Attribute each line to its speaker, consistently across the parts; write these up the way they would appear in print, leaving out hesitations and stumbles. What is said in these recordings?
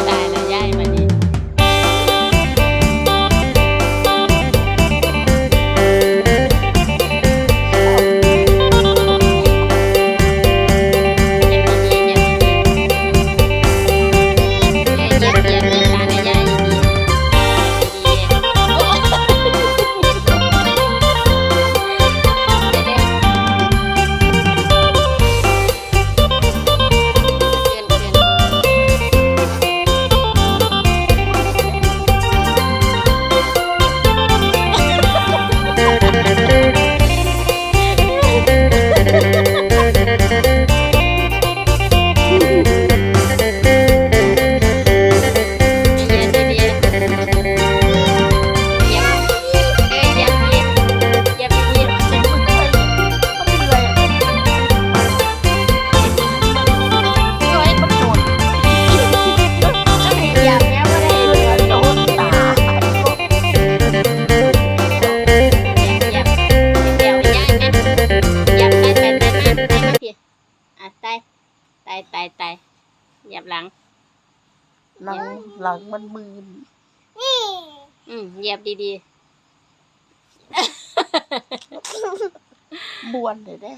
Speaker 1: ตายแล้วยายมานี่ตายเหยียบหลัง
Speaker 2: หลังมันมืน
Speaker 1: เหยียบดี
Speaker 2: บวนเลยได้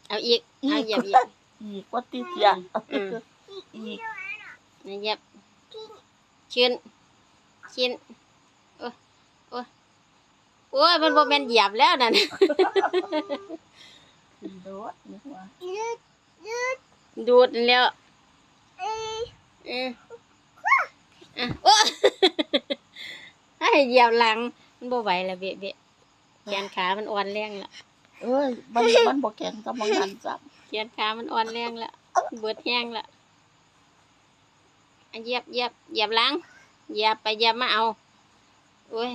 Speaker 1: เอาอีกเอาเหยียบ
Speaker 2: อีกว่าติดอย่างอีก
Speaker 1: เหยียบชิ้นโอ้ยมันบ่แม่นเหยียบแล้วนั่นดูดแล้วโอ้ให้เหยียบหลังมันบ่ไหวแล้วเบะแขนขามันอ่อนแรงแล้ว
Speaker 2: มันบ่แข็งกำลังงันจับ
Speaker 1: แขนขามันอ่อนแรงแล้วเบิดแห้งแล้วเหยียบหลังเหยียบไปเหยียบมาเอาโอ้ย